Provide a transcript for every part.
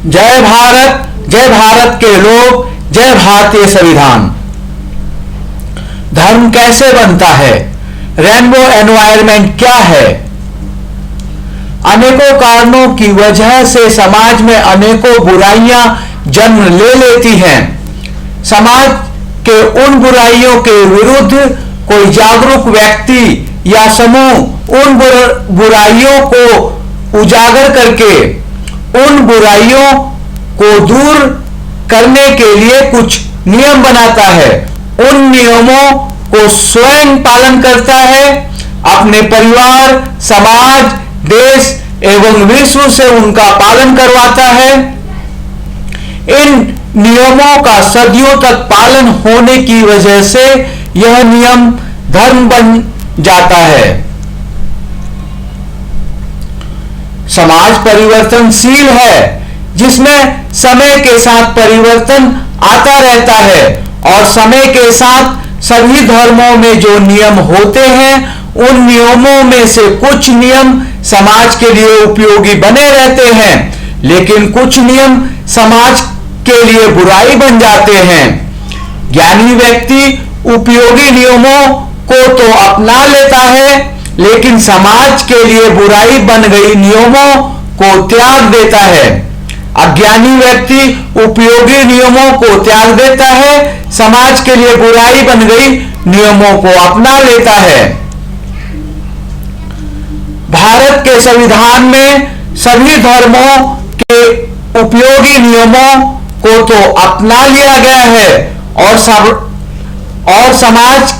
जय भारत के लोग, जय भारतीय संविधान। धर्म कैसे बनता है? रेनबो एनवायरनमेंट क्या है? अनेकों कारणों की वजह से समाज में अनेकों बुराइयां जन्म ले लेती हैं। समाज के उन बुराइयों के विरुद्ध कोई जागरूक व्यक्ति या समूह उन बुराइयों को उजागर करके उन बुराइयों को दूर करने के लिए कुछ नियम बनाता है। उन नियमों को स्वयं पालन करता है, अपने परिवार, समाज, देश एवं विश्व से उनका पालन करवाता है। इन नियमों का सदियों तक पालन होने की वजह से यह नियम धर्म बन जाता है। समाज परिवर्तनशील है, जिसमें समय के साथ परिवर्तन आता रहता है और समय के साथ सभी धर्मों में जो नियम होते हैं उन नियमों में से कुछ नियम समाज के लिए उपयोगी बने रहते हैं, लेकिन कुछ नियम समाज के लिए बुराई बन जाते हैं। ज्ञानी व्यक्ति उपयोगी नियमों को तो अपना लेता है, लेकिन समाज के लिए बुराई बन गई नियमों को त्याग देता है। अज्ञानी व्यक्ति उपयोगी नियमों को त्याग देता है, समाज के लिए बुराई बन गई नियमों को अपना लेता है। भारत के संविधान में सभी धर्मों के उपयोगी नियमों को तो अपना लिया गया है और समाज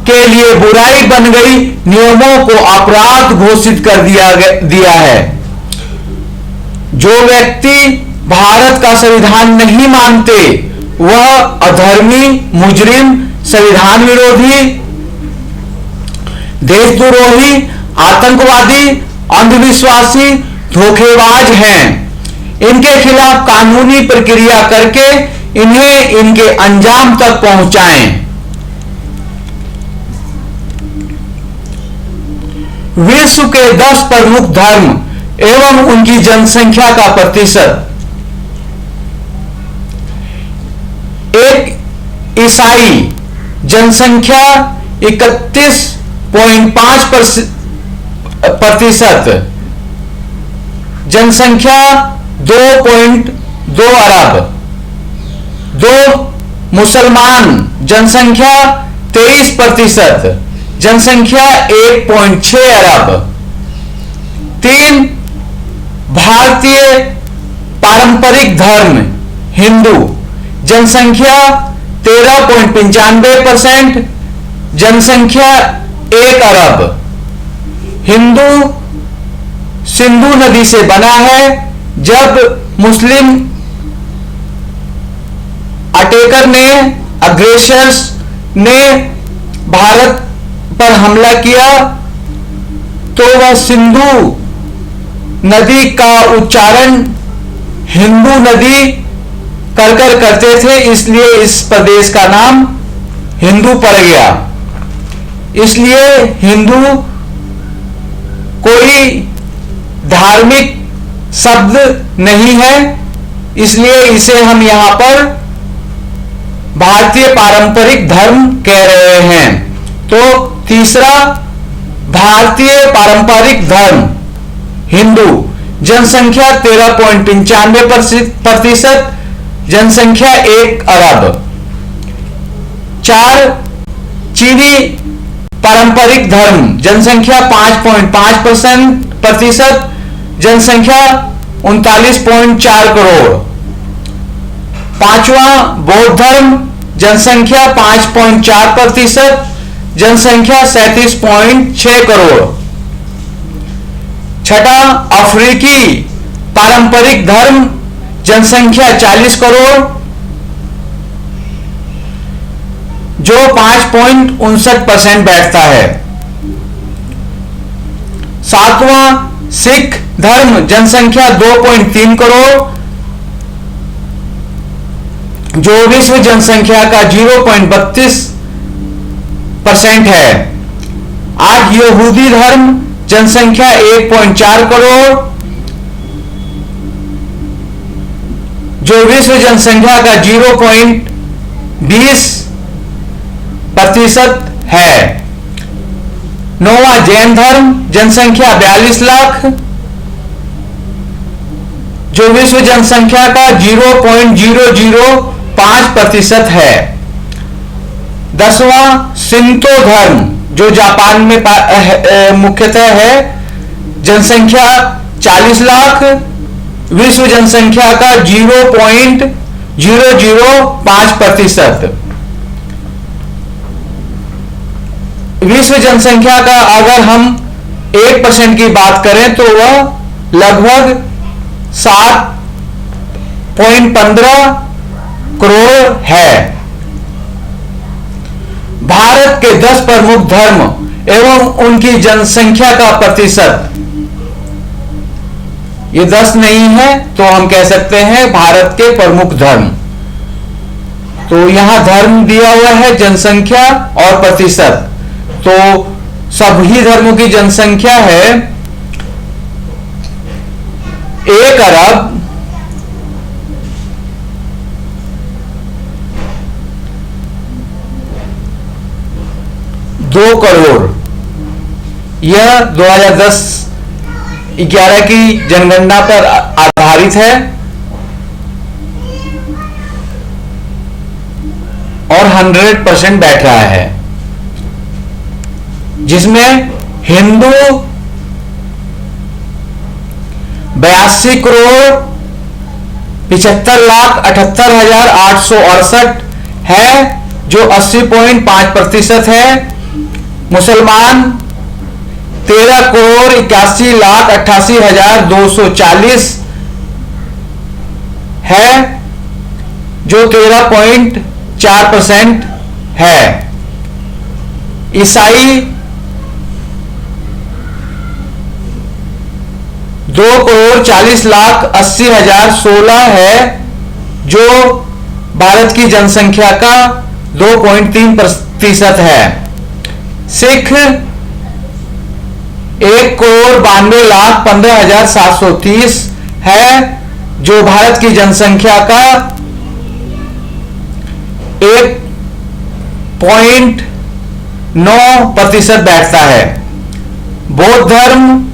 के लिए बुराई बन गई नियमों को अपराध घोषित कर दिया है। जो व्यक्ति भारत का संविधान नहीं मानते वह अधर्मी, मुजरिम, संविधान विरोधी, देशद्रोही, आतंकवादी, अंधविश्वासी, धोखेबाज हैं। इनके खिलाफ कानूनी प्रक्रिया करके इन्हें इनके अंजाम तक पहुंचाएं। विश्व के 10 प्रमुख धर्म एवं उनकी जनसंख्या का प्रतिशत। एक ईसाई जनसंख्या 31.5%, जनसंख्या 2.2 अरब। 2 मुसलमान जनसंख्या 23%, जनसंख्या 1.6 अरब। 3 भारतीय पारंपरिक धर्म हिंदू, जनसंख्या 13.95%, जनसंख्या 1 अरब। हिंदू सिंधु नदी से बना है। जब मुस्लिम अटैकर ने, अग्रेसर्स ने भारत पर हमला किया तो वह सिंधु नदी का उच्चारण हिंदू नदी कर करते थे, इसलिए इस प्रदेश का नाम हिंदू पड़ गया। इसलिए हिंदू कोई धार्मिक शब्द नहीं है, इसलिए इसे हम यहां पर भारतीय पारंपरिक धर्म कह रहे हैं। तो तीसरा, भारतीय पारंपरिक धर्म हिंदू, जनसंख्या 13.95%, जनसंख्या 1 अरब। 4 चीनी पारंपरिक धर्म, जनसंख्या 5.5%, जनसंख्या 39.4 करोड़। 5वां बौद्ध धर्म, जनसंख्या 5.4%, जनसंख्या 37.6 करोड़। 6ठा अफ्रीकी पारंपरिक धर्म, जनसंख्या 40 करोड़, जो 5.59% बैठता है। 7वां सिख धर्म, जनसंख्या 2.3 करोड़, जो विश्व जनसंख्या का 0.32% है। 8 यहूदी धर्म, जनसंख्या 1.4 करोड़। जो विश्व जनसंख्या का 0.20% है। 9वां जैन धर्म, जनसंख्या 42 लाख, जो विश्व जनसंख्या का 0.005% है। 10वां शिंतो धर्म, जो जापान में मुख्यतः है, जनसंख्या 40 लाख, विश्व जनसंख्या का 0.005%। विश्व जनसंख्या का अगर हम 1% की बात करें तो वह लगभग 7.15 करोड़ है। भारत के 10 प्रमुख धर्म एवं उनकी जनसंख्या का प्रतिशत, ये 10 नहीं है तो हम कह सकते हैं भारत के प्रमुख धर्म। तो यहां धर्म दिया हुआ है, जनसंख्या और प्रतिशत। तो सभी धर्मों की जनसंख्या है 1 अरब 2 करोड़। यह 2010-11 की जनगणना पर आधारित है और 100% बैठ रहा है, जिसमें हिंदू 82 करोड़ 75,78,868 है, जो 80.5% है। मुसलमान 13 करोड़ 81,88,240 है, जो 13.4% है। ईसाई 2 करोड़ 40,80,016 है, जो भारत की जनसंख्या का 2.3% है। सिख 1 करोड़ 92,15,730 है, जो भारत की जनसंख्या का 1.9% बैठता है। बौद्ध धर्म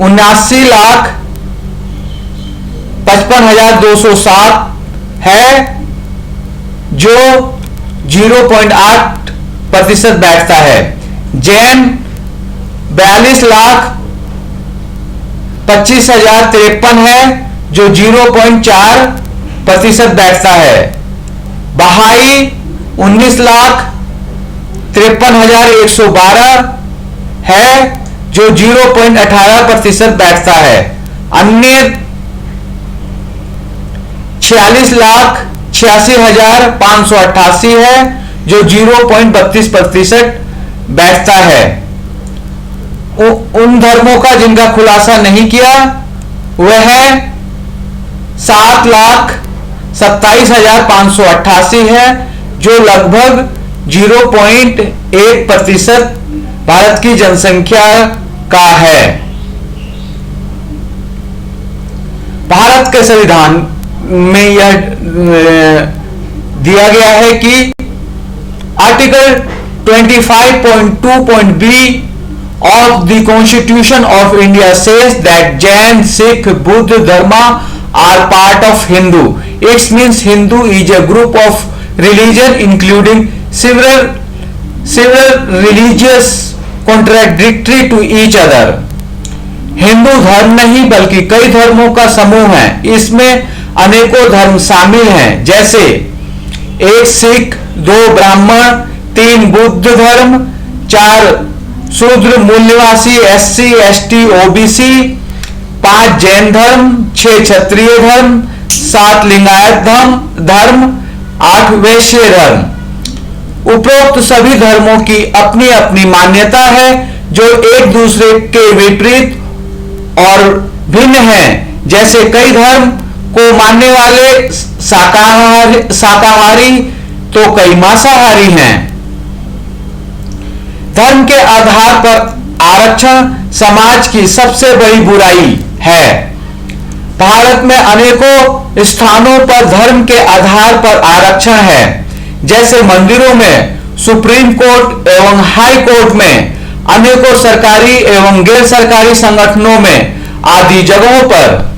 79,55,207 है, जो 0.8% बैठता है। जैन 42,25,053 है, जो 0.4% बैठता है। बहाई 19,53,112 है, जो 0.18% बैठता है। अन्य 46,86,588 है, जो 0.32% बैठता है। उन धर्मों का जिनका खुलासा नहीं किया वह है 7,27,588 है, जो लगभग 0.1% भारत की जनसंख्या का है। भारत के संविधान में यह दिया गया है कि article 25.2.b of the Constitution of India says that Jain, Sikh, Buddha dharma are part of Hindu. It means Hindu is a group of religion including several religious contradictory to each other. Hindu धर्म नहीं बल्कि कई धर्मों का समूह है। इसमें अनेकों धर्म शामिल हैं, जैसे 1 सिख, 2 ब्राह्मण, 3 बुद्ध धर्म, 4 शूद्र मूल्यवासी SC, ST, OBC, 5 जैन धर्म, 6 क्षत्रिय धर्म, 7 लिंगायत धर्म, 8 वैश्य धर्म। उपरोक्त सभी धर्मों की अपनी अपनी मान्यता है, जो एक दूसरे के विपरीत और भिन्न हैं। जैसे कई धर्म को मानने वाले शाकाहारी तो कई मांसाहारी हैं। धर्म के आधार पर आरक्षण समाज की सबसे बड़ी बुराई है। भारत में अनेकों स्थानों पर धर्म के आधार पर आरक्षण है, जैसे मंदिरों में, सुप्रीम कोर्ट एवं हाई कोर्ट में, अनेकों सरकारी एवं गैर सरकारी संगठनों में आदि जगहों पर।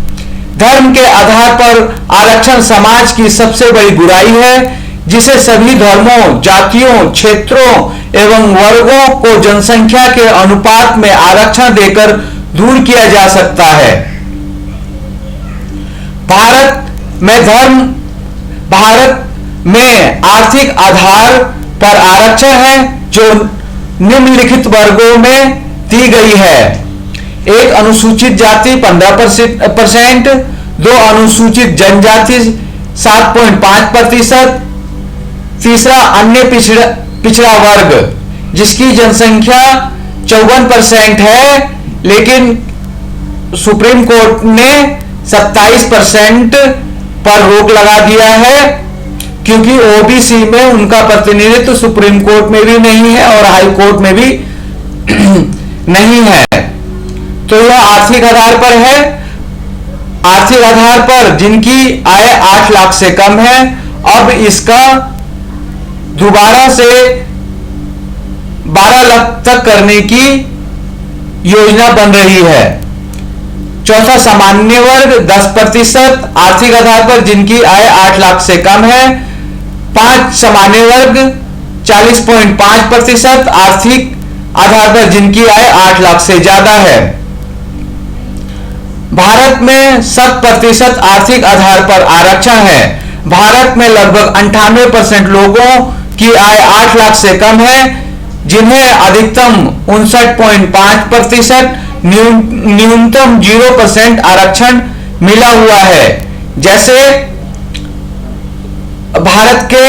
धर्म के आधार पर आरक्षण समाज की सबसे बड़ी बुराई है, जिसे सभी धर्मों, जातियों, क्षेत्रों एवं वर्गों को जनसंख्या के अनुपात में आरक्षण देकर दूर किया जा सकता है। भारत में आर्थिक आधार पर आरक्षण है, जो निम्नलिखित वर्गों में दी गई है। एक, अनुसूचित जाति 15%, 2 अनुसूचित जनजाति 7.5%, तीसरा अन्य पिछड़ा वर्ग जिसकी जनसंख्या 54% है, लेकिन सुप्रीम कोर्ट ने 27% पर रोक लगा दिया है, क्योंकि ओबीसी में उनका प्रतिनिधित्व सुप्रीम कोर्ट में भी नहीं है और हाई कोर्ट में भी नहीं है। तो यह आर्थिक आधार पर है। आर्थिक आधार पर जिनकी आय 8 लाख से कम है, अब इसका दोबारा से 12 लाख तक करने की योजना बन रही है। चौथा, सामान्य वर्ग 10% आर्थिक आधार पर जिनकी आय 8 लाख से कम है। 5, सामान्य वर्ग 40.5% आर्थिक आधार पर जिनकी आय 8 लाख से ज्यादा है। भारत में 100% आर्थिक आधार पर आरक्षण है। भारत में लगभग 98% लोगों की आय 8 लाख से कम है, जिन्हें अधिकतम 59.5%, न्यूनतम 0% आरक्षण मिला हुआ है। जैसे भारत के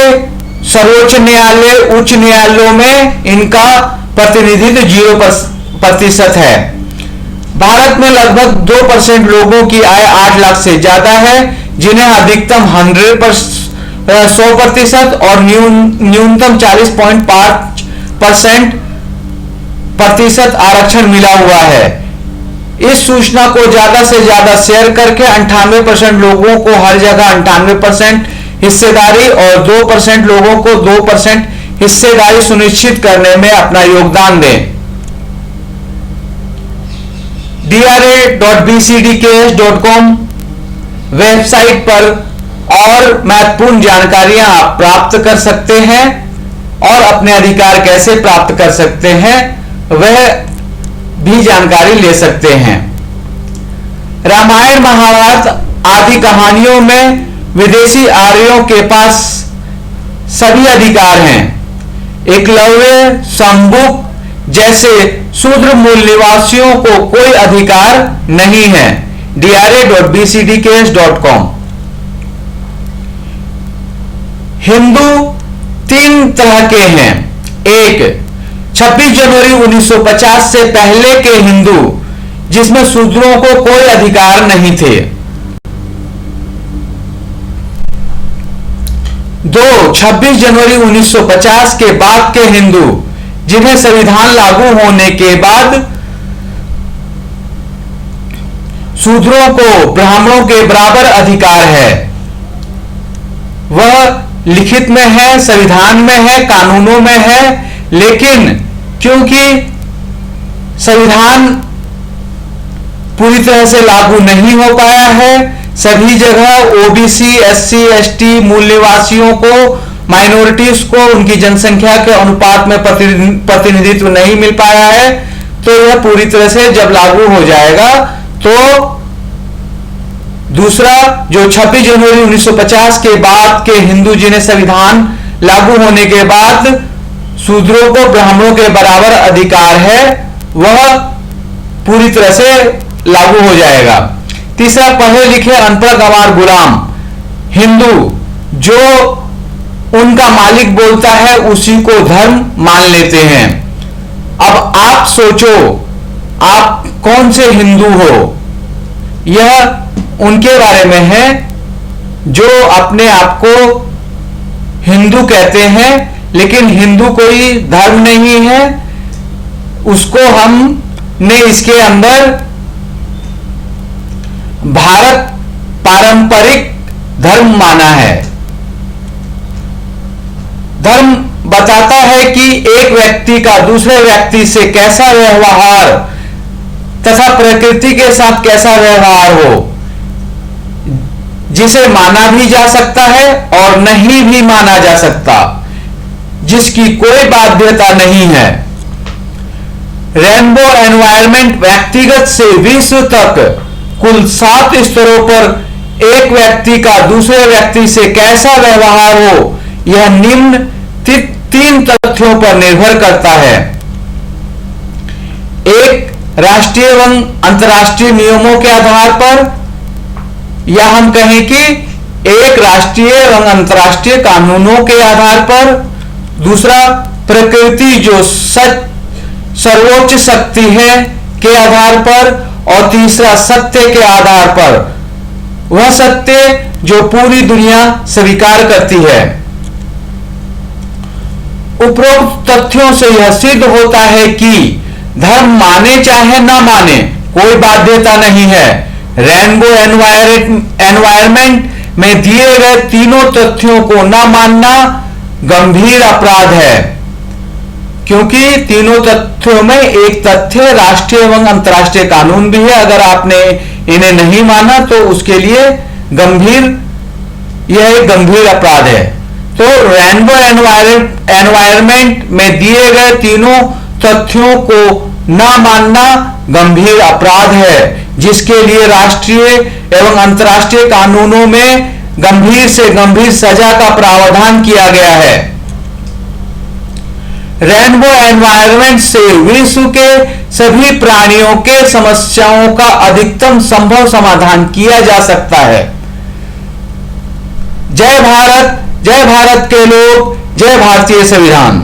सर्वोच्च न्यायालय, उच्च न्यायालयों में इनका प्रतिनिधित्व 0% है। भारत में लगभग 2% लोगों की आय 8 लाख से ज्यादा है, जिन्हें अधिकतम 100% और न्यूनतम 40.5% आरक्षण मिला हुआ है। इस सूचना को ज्यादा से ज्यादा शेयर करके 98% लोगों को हर जगह 98% हिस्सेदारी और 2% लोगों को 2% हिस्सेदारी सुनिश्चित करने में अपना योगदान दें। dra.bcdks.com वेबसाइट पर और महत्वपूर्ण जानकारियां आप प्राप्त कर सकते हैं और अपने अधिकार कैसे प्राप्त कर सकते हैं वह भी जानकारी ले सकते हैं। रामायण, महाभारत आदि कहानियों में विदेशी आर्यों के पास सभी अधिकार हैं। एकलव्य, शंबुक जैसे शूद्र मूल निवासियों को कोई अधिकार नहीं है। dra.bcdks.com। हिंदू 3 तरह के हैं। 1, 26 जनवरी 1950 से पहले के हिंदू, जिसमें शूद्रों को कोई अधिकार नहीं थे। 2, 26 जनवरी 1950 के बाद के हिंदू, जिन्हें संविधान लागू होने के बाद शूद्रों को ब्राह्मणों के बराबर अधिकार है। वह लिखित में है, संविधान में है, कानूनों में है, लेकिन क्योंकि संविधान पूरी तरह से लागू नहीं हो पाया है, सभी जगह ओबीसी, एससी, एसटी, मूल निवासियों को, माइनॉरिटीज को उनकी जनसंख्या के अनुपात में प्रतिनिधित्व नहीं मिल पाया है। तो यह पूरी तरह से जब लागू हो जाएगा तो दूसरा, जो 26 जनवरी 1950 के बाद के हिंदू, जिन्हें संविधान लागू होने के बाद शूद्रों को ब्राह्मणों के बराबर अधिकार है, वह पूरी तरह से लागू हो जाएगा। तीसरा, पढ़े लिखे अनपढ़ गंवार गुलाम हिंदू, जो उनका मालिक बोलता है उसी को धर्म मान लेते हैं। अब आप सोचो, आप कौन से हिंदू हो? यह उनके बारे में है जो अपने आप को हिंदू कहते हैं, लेकिन हिंदू कोई धर्म नहीं है। उसको हमने इसके अंदर भारत पारंपरिक धर्म माना है। धर्म बताता है कि एक व्यक्ति का दूसरे व्यक्ति से कैसा व्यवहार तथा प्रकृति के साथ कैसा व्यवहार हो, जिसे माना भी जा सकता है और नहीं भी माना जा सकता, जिसकी कोई बाध्यता नहीं है। रेनबो एनवायरनमेंट व्यक्तिगत से विश्व तक कुल 7 स्तरों पर एक व्यक्ति का दूसरे व्यक्ति से कैसा व्यवहार हो, यह निम्न 3 तथ्यों पर निर्भर करता है। एक, राष्ट्रीय एवं अंतर्राष्ट्रीय नियमों के आधार पर, या हम कहें कि एक, राष्ट्रीय एवं अंतर्राष्ट्रीय कानूनों के आधार पर। दूसरा, प्रकृति जो सर्वोच्च शक्ति है के आधार पर। और तीसरा, सत्य के आधार पर, वह सत्य जो पूरी दुनिया स्वीकार करती है। उपरोक्त तथ्यों से यह सिद्ध होता है कि धर्म माने चाहे न माने कोई बाध्यता नहीं है। रेनबो एनवायरनमेंट में दिए गए तीनों तथ्यों को न मानना गंभीर अपराध है, क्योंकि तीनों तथ्यों में एक तथ्य राष्ट्रीय एवं अंतर्राष्ट्रीय कानून भी है। अगर आपने इन्हें नहीं माना तो उसके लिए यह एक गंभीर अपराध है। तो रेनबो एनवायरनमेंट में दिए गए तीनों तथ्यों को न मानना गंभीर अपराध है, जिसके लिए राष्ट्रीय एवं अंतर्राष्ट्रीय कानूनों में गंभीर से गंभीर सजा का प्रावधान किया गया है। रेनबो एनवायरनमेंट से विश्व के सभी प्राणियों के समस्याओं का अधिकतम संभव समाधान किया जा सकता है। जय भारत के लोग, जय भारतीय संविधान।